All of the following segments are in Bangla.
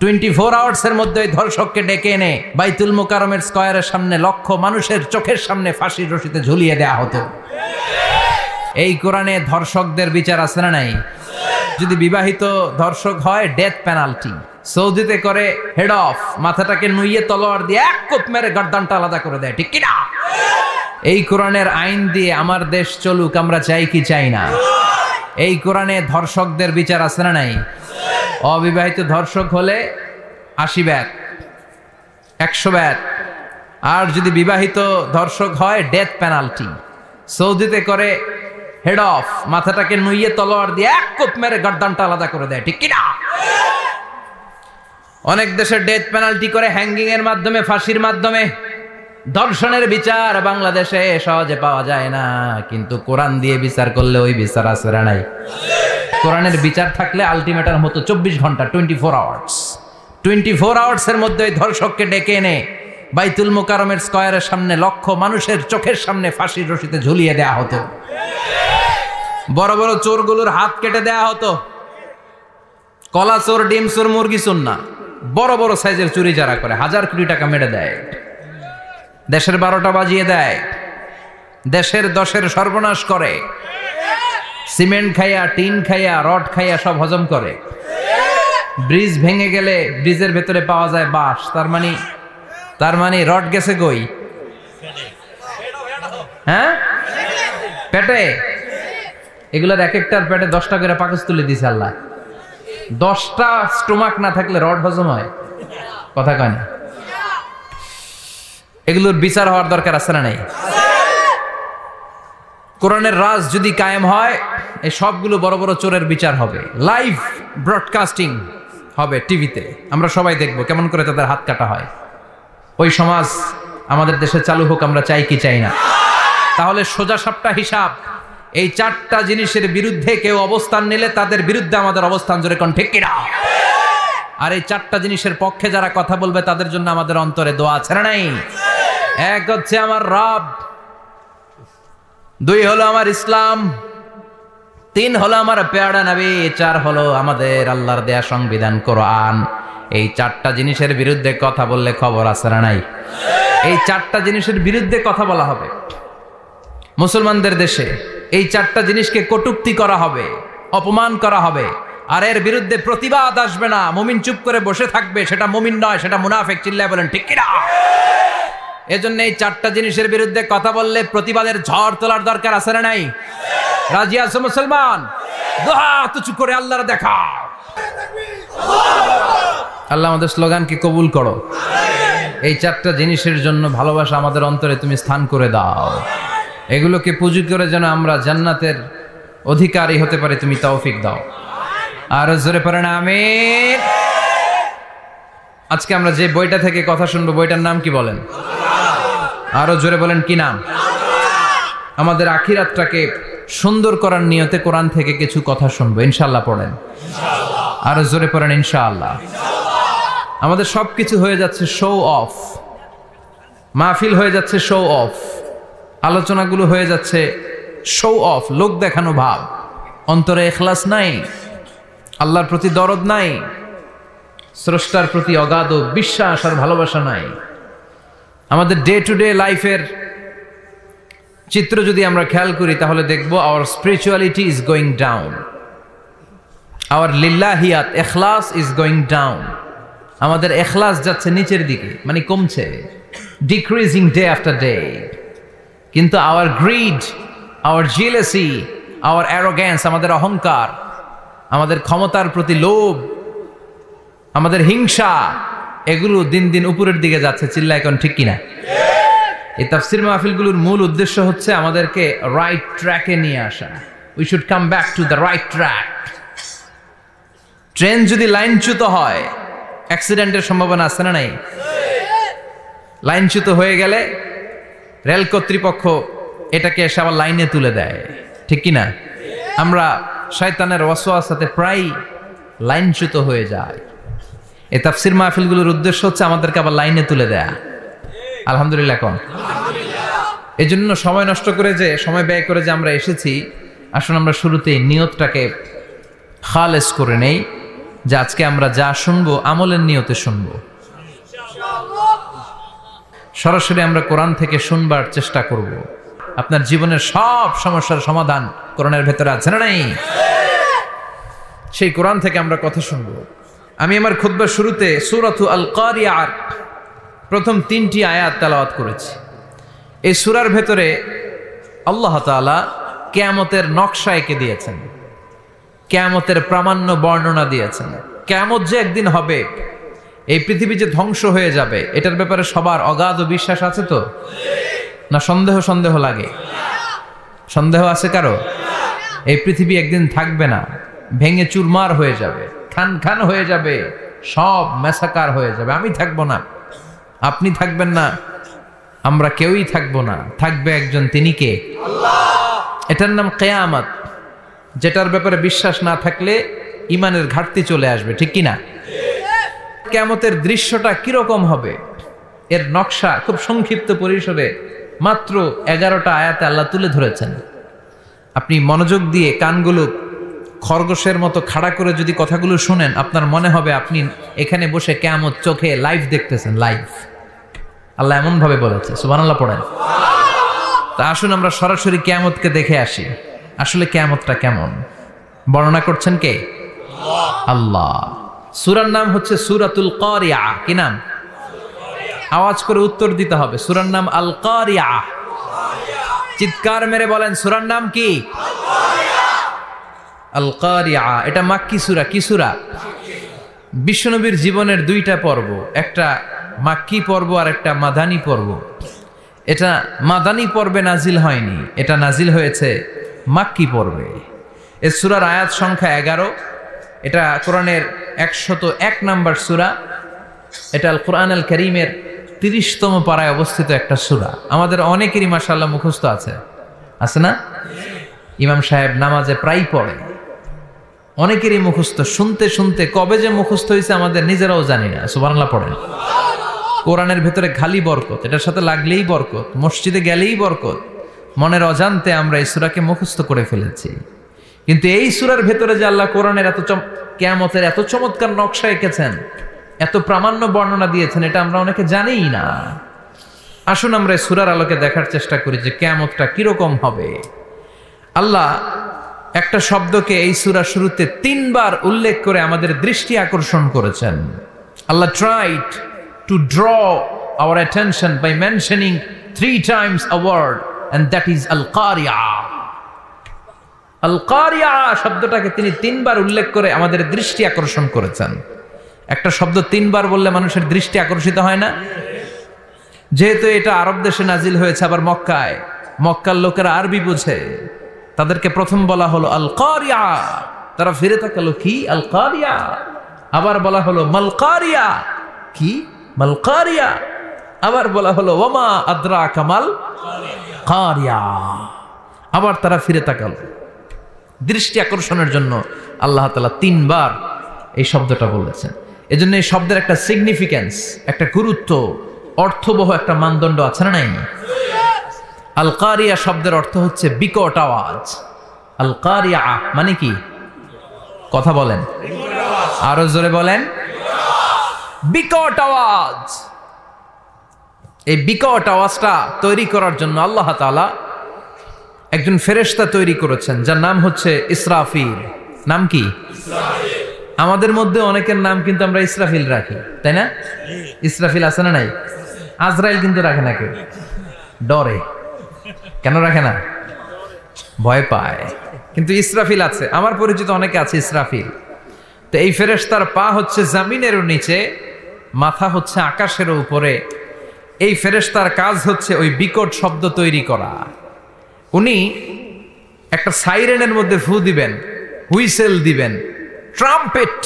24 আওয়ার্সের মধ্যে ধর্ষককে ডেকে এনে বাইতুল মুকাররমের স্কয়ারের সামনে লক্ষ মানুষের চোখের সামনে ফাঁসির রশিতে ঝুলিয়ে দেয়া হতো। এই কোরআনে ধর্ষকদের বিচার আছে না নাই? যদি বিবাহিত ধর্ষক হয় ডেথ পেনাল্টি। সৌদিতে করে হেড অফ, মাথাটাকে নুইয়ে তলোয়ার দিয়ে এক কোপ মেরে গর্দানটা আলাদা করে দেয়, ঠিক কিনা? এই কোরআনের আইন দিয়ে আমার দেশ চলুক, আমরা চাই কি চাই না? এই কোরআনে ধর্ষকদের বিচার আছে না নাই? অবিবাহিত ধর্ষক হলে 80 ব্যাট, 100 ব্যাট। আর যদি বিবাহিত ধর্ষক হয় ডেথ পেনাল্টি। সৌদিতে করে হেড অফ, মাথাটাকে নুইয়ে তলোয়ার দিয়ে এক কোপ মেরে গর্দানটা আলাদা করে দেয়, ঠিক কিনা? অনেক দেশে ডেথ পেনাল্টি করে হ্যাঙ্গিং এর মাধ্যমে, ফাঁসির মাধ্যমে। ধর্ষণের বিচার বাংলাদেশে সহজে পাওয়া যায় না, কিন্তু কোরআন দিয়ে বিচার করলে ওই বিচার আছে না নাই? কোরআনের বিচার থাকলে আলটিমেটার মতো 24 ঘন্টা, 24 আওয়ার্স। 24 আওয়ার্সের মধ্যে ওই ধর্ষককে ডেকে এনে বাইতুল মুকাররমের স্কয়ারের সামনে লক্ষ মানুষের চোখের সামনে ফাঁসির রশিতে ঝুলিয়ে দেয়া হতো। বড় বড় চোরগুলোর হাত কেটে দেয়া হতো। কলা চোর, ডিম চোর, মুরগি চোর না, বড় বড় সাইজের চুরি যারা করে 1000 কোটি টাকা মেরে দেয়, দেশের 12টা বাজিয়ে দেয়, দেশের 10-এর সর্বনাশ করে, সিমেন্ট খাইয়া, টিন খাইয়া, রড খাইয়া সব হজম করে। ব্রিজ ভেঙে গেলে ব্রিজের ভেতরে পাওয়া যায় বাঁশ, তার মানে রড গেছে কই? হ্যাঁ, পেটে। এগুলোর এক একটার পেটে 10টা করে পাকস তুলে দিছে আল্লাহ। 10টা স্টোমাক না থাকলে রড হজম হয়? কথা কয় না। এগুলোর বিচার হওয়ার দরকার আছে না নাই? কোরআনের রাজ যদি কায়েম হয়, এই সবগুলো বড় বড় চোরের বিচার হবে। লাইভ ব্রডকাস্টিং হবে টিভিতে, আমরা সবাই দেখবো কেমন করে তাদের হাত কাটা হয়। ওই সমাজ আমাদের দেশে চালু হোক, আমরা চাই কি চাই না? তাহলে সোজা সাপটা হিসাব, এই 4টা জিনিসের বিরুদ্ধে কেউ অবস্থান নিলে তাদের বিরুদ্ধে আমাদের অবস্থান, জোরে কোন ঠিক কিনা? আর এই 4টা জিনিসের পক্ষে যারা কথা বলবে তাদের জন্য আমাদের অন্তরে দোয়া আছে না নাই? এক হচ্ছে আমার রব, 2 হলো আমার ইসলাম, 3 হলো আমার পেয়ারা নবী, 4 হলো আমাদের আল্লাহর দেয়া সংবিধান কোরআন। এই 4টা জিনিসের বিরুদ্ধে কথা বললে খবর আছে না নাই? এই 4টা জিনিসের বিরুদ্ধে কথা বলা হবে। মুসলমানদের দেশে এই 4টা জিনিসকে কটূক্তি করা হবে, অপমান করা হবে, আর এর বিরুদ্ধে প্রতিবাদ আসবে না। মুমিন চুপ করে বসে থাকবে, সেটা মুমিন নয়, সেটা মুনাফিক। চিল্লায় বলেন ঠিক কিনা? এজন্য এই 4টা জিনিসের বিরুদ্ধে কথা বললে প্রতিবাদের ঝড় তোলার দরকার আছে না নাই? রাজি আছো মুসলমান? দুহাত উঁচু করে আল্লাহর দেখা। আল্লাহ আমাদের স্লোগানকে কবুল করো। এই 4টা জিনিসের জন্য ভালোবাসা আমাদের অন্তরে তুমি স্থান করে দাও। এগুলোকে পুঁজি করে যেন আমরা জান্নাতের অধিকারী হতে পারি, তুমি তৌফিক দাও। আর জোরে পড়েন আমিন। আজকে আমরা যে বইটা থেকে কথা শুনবো, বইটার নাম কি বলেন? আরো জোরে বলেন, কি নাম? আমাদের আখিরাতটাকে সুন্দর করার নিয়তে কোরআন থেকে কিছু কথা শুনবো ইনশাআল্লাহ। পড়েন আরো জোরে পড়েন ইনশাআল্লাহ। আমাদের সবকিছু হয়ে যাচ্ছে শো অফ, মাহফিল হয়ে যাচ্ছে শো অফ, আলোচনাগুলো হয়ে যাচ্ছে শো অফ, লোক দেখানো ভাব। অন্তরে ইখলাস নাই, আল্লাহর প্রতি দরদ নাই, স্রষ্টার প্রতি অগাধ বিশ্বাস আর ভালোবাসা নাই। আমাদের ডে টু ডে লাইফের চিত্র যদি আমরা খেয়াল করি তাহলে দেখবো our spirituality is going down, our লিল্লাহিয়াত ইখলাস ইজ গোয়িং ডাউন। আমাদের ইখলাস যাচ্ছে নিচের দিকে, মানে কমছে, ডিক্রিজিং ডে আফটার ডে। কিন্তু our greed, our jealousy, our arrogance, আমাদের অহংকার, আমাদের ক্ষমতার প্রতি লোভ, আমাদের হিংসা, এগুলো দিন দিন উপরের দিকে যাচ্ছে। চিল্লা এখন ঠিক কিনা? এই তাফসীর মাহফিলগুলোর মূল উদ্দেশ্য হচ্ছে আমাদেরকে রাইট ট্র্যাকে নিয়ে আসা। We should come back to the right track. Train যদি লাইনচ্যুত হয়, অ্যাক্সিডেন্টের সম্ভাবনা আছে না নাই? লাইনচ্যুত হয়ে গেলে রেল কর্তৃপক্ষ এটাকে এসে আবার লাইনে তুলে দেয়, ঠিক কিনা? আমরা শয়তানের ওয়াসওয়াসাতে প্রায় লাইনচ্যুত হয়ে যায়। এই তাফসীর মাহফিলগুলোর উদ্দেশ্য হচ্ছে আমাদেরকে আবার লাইনে তুলে দেয়া। আলহামদুলিল্লাহ কোন? এই জন্য সময় নষ্ট করে, যে সময় ব্যয় করে যে আমরা এসেছি, আসুন আমরা শুরুতেই নিয়তটাকে খালেস করে নেই। যে আজকে আমরা যা শুনবো আমলের নিয়তে শুনবো। সরাসরি আমরা কোরআন থেকে শুনবার চেষ্টা করব। আপনার জীবনের সব সমস্যার সমাধান কোরআনের ভেতরে আছে না নাই? সেই কোরআন থেকে আমরা কথা শুনবো। আমি আমার খুতবার শুরুতে সূরাতু আল কারিয়ার প্রথম 3টি আয়াত তেলাওয়াত করেছি। এই সূরার ভেতরে আল্লাহ তাআলা কিয়ামতের নকশা এঁকে দিয়েছেন, কিয়ামতের প্রামাণ্য বর্ণনা দিয়েছেন। কিয়ামত যে একদিন হবে, এই পৃথিবী যে ধ্বংস হয়ে যাবে, এটার ব্যাপারে সবার অগাধ বিশ্বাস আছে তো? না সন্দেহ লাগে? সন্দেহ আছে কারো? এই পৃথিবী একদিন থাকবে না, ভেঙে চুরমার হয়ে যাবে, খান খান হয়ে যাবে, সব মেসাকার হয়ে যাবে। আমি থাকবো না, আপনি থাকবেন না, আমরা কেউই থাকবো না। থাকবে একজন, তিনি কে? আল্লাহ। এটার নাম কিয়ামত, যেটার ব্যাপারে বিশ্বাস না থাকলে ইমানের ঘাটতি চলে আসবে, ঠিক কিনা? কিয়ামতের দৃশ্যটা কিরকম হবে, এর নকশা খুব সংক্ষিপ্ত পরিসরে মাত্র 11টা আয়াতে আল্লাহ তুলে ধরেছেন। আপনি মনোযোগ দিয়ে কানগুলো খরগোশের মতো খাড়া করে যদি কথাগুলো শুনেন, আপনার মনে হবে আপনি এখানে বসে কিয়ামত চোখে লাইভ দেখতেছেন। লাইভ আল্লাহ এমন ভাবে বলেছে, সুবহানাল্লাহ পড়েন। তা আসুন আমরা সরাসরি কিয়ামতকে দেখে আসি। আসলে কিয়ামতটা কেমন বর্ণনা করছেন কে? আল্লাহ। সূরার নাম হচ্ছে সূরাতুল কারিয়া। কি নাম? আওয়াজ করে উত্তর দিতে হবে। সূরার নাম আল কারিয়া। চিৎকার মেরে বলেন, সূরার নাম কি? আল কারিয়া। এটা মাক্কি সূরা। কি সূরা? বিশ্বনবীর জীবনের 2টা পর্ব, একটা মাক্কি পর্ব আর একটা মাদানী পর্ব। এটা মাদানী পর্বে নাজিল হয়নি, এটা নাজিল হয়েছে মাক্কি পর্বে। এই সূরার আয়াত সংখ্যা 11। এটা কোরআনের 101 নম্বর সূরা। এটা আল কোরআন আল কারীমের 30তম পারায় অবস্থিত একটা সূরা। আমাদের অনেকেরই মাশাআল্লাহ মুখস্থ আছে, আছে না? ইমাম সাহেব নামাজে প্রায় পড়ে, অনেকেরই মুখস্থ। শুনতে শুনতে কবে যে মুখস্থ হয়েছে আমাদের নিজেরাও জানি না। সুবহানাল্লাহ পড়েন। কোরআনের ভেতরে খালি বরকত, এটার সাথে লাগলেই বরকত, মসজিদে গেলেই বরকত। মনের অজান্তে আমরা এই সূরাকে মুখস্থ করে ফেলেছি। কিন্তু এই সূরার ভেতরে যে আল্লাহ কোরআনের কিয়ামতের এত চমৎকার নকশা এঁকেছেন, এত প্রামাণ্য বর্ণনা দিয়েছেন, এটা আমরা অনেকে জানিই না। আসুন আমরা এই সূরার আলোকে দেখার চেষ্টা করি যে কিয়ামতটা কিরকম হবে। আল্লাহ একটা শব্দকে এই সূরার শুরুতে 3 বার উল্লেখ করে আমাদের দৃষ্টি আকর্ষণ করেছেন। আল্লাহ tried to draw our attention by mentioning 3 times a word, and that is al-Qari'ah. al-Qari'ah শব্দটাকে তিনি 3 বার উল্লেখ করে আমাদের দৃষ্টি আকর্ষণ করেছেন। একটা শব্দ 3 বার বললে মানুষের দৃষ্টি আকর্ষিত হয় না? যেহেতু এটা আরব দেশে নাজিল হয়েছে, আবার মক্কায়, মক্কার লোকেরা আরবি বুঝে, তাদেরকে প্রথম বলা হলো আল-কারিয়া। তারা ফিরে তাকালো, কি আল-কারিয়া? আবার বলা হলো মাল-কারিয়া। কি মাল-কারিয়া? আবার বলা হলো ওয়ামা আদরাকা মাল-কারিয়া। আবার তারা ফিরে তাকালো। দৃষ্টি আকর্ষণের জন্য আল্লাহ তাআলা 3 বার এই শব্দটা বলেছেন। এজন্য এই শব্দের একটা সিগনিফিকেন্স, একটা গুরুত্ব, অর্থবহ একটা মানদণ্ড আছে না নাই? আল কারিয়া শব্দের অর্থ হচ্ছে বিকট আওয়াজ। আল কারিয়া মানে কি? কথা বলেন, আরো জোরে বলেন। বিকট আওয়াজ। এই বিকট আওয়াজটা তৈরি করার জন্য আল্লাহ তাআলা একজন ফেরেশতা তৈরি করেছেন, যার নাম হচ্ছে ইসরাফিল। নাম কি? ইসরাফিল। আমাদের মধ্যে অনেকের নাম কিন্তু আমরা ইসরাফিল রাখি, তাই না? ইসরাফিল আছে না নাই? আজরাইল কিন্তু রাখে না কেউ, ডরে। কেন রাখে না? ভয় পায়। কিন্তু ইসরাফিল আছে, আমার পরিচিত অনেকে আছে ইসরাফিল। তো এই ফেরেশতার পা হচ্ছে জমিনেরও নিচে, মাথা হচ্ছে আকাশের উপরে। এই ফেরেশতার কাজ হচ্ছে ওই বিকট শব্দ তৈরি করা। উনি একটা সাইরেনের মধ্যে ফু দিবেন, হুইসেল দিবেন, ট্রাম্পেট।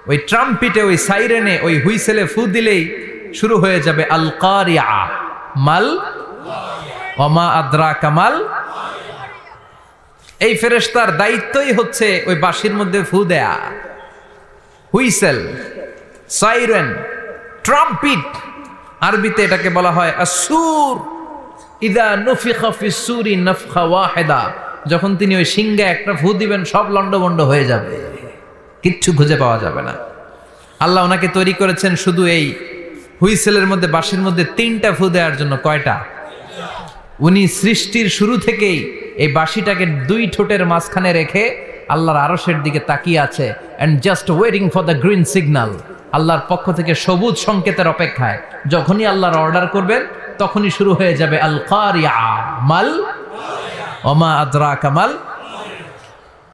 ওই ট্রাম্পিটে, ওই সাইরেনে, ওই হুইসেলে ফু দিলেই শুরু হয়ে যাবে আল কারিয়া। মাল ওমা আদরাকা মাল। এই ফেরেশতার দায়িত্বই হচ্ছে ওই বাঁশির মধ্যে ফু দেয়া। হুইসেল, সাইরেন, ট্রাম্পিট, আরবিতে এটাকে বলা হয় আসুর। ইদা নুফিখা ফিস সূরি নাফখা ওয়াহিদা, যখন তিনি ওই সিংহে একটা ফু দিবেন সব লন্ডভন্ড হয়ে যাবে। কিচ্ছু খুঁজে পাওয়া যাবে না। আল্লাহ ওনাকে তৈরি করেছেন শুধু এই হুইসেলের মধ্যে, বাঁশির মধ্যে 3টা ফু দেওয়ার জন্য। কয়টা? উনি সৃষ্টির শুরু থেকেই এই বাঁশিটাকে 2 ঠোঁটের মাঝখানে রেখে আল্লাহর আরশের দিকে তাকিয়ে আছে, and just waiting for the green signal. আল্লাহর পক্ষ থেকে সবুজ সংকেতের অপেক্ষায়। যখনই আল্লাহর অর্ডার করবেন তখনই শুরু হয়ে যাবে আল কারিয়া মাল ওমা আদরাকা মাল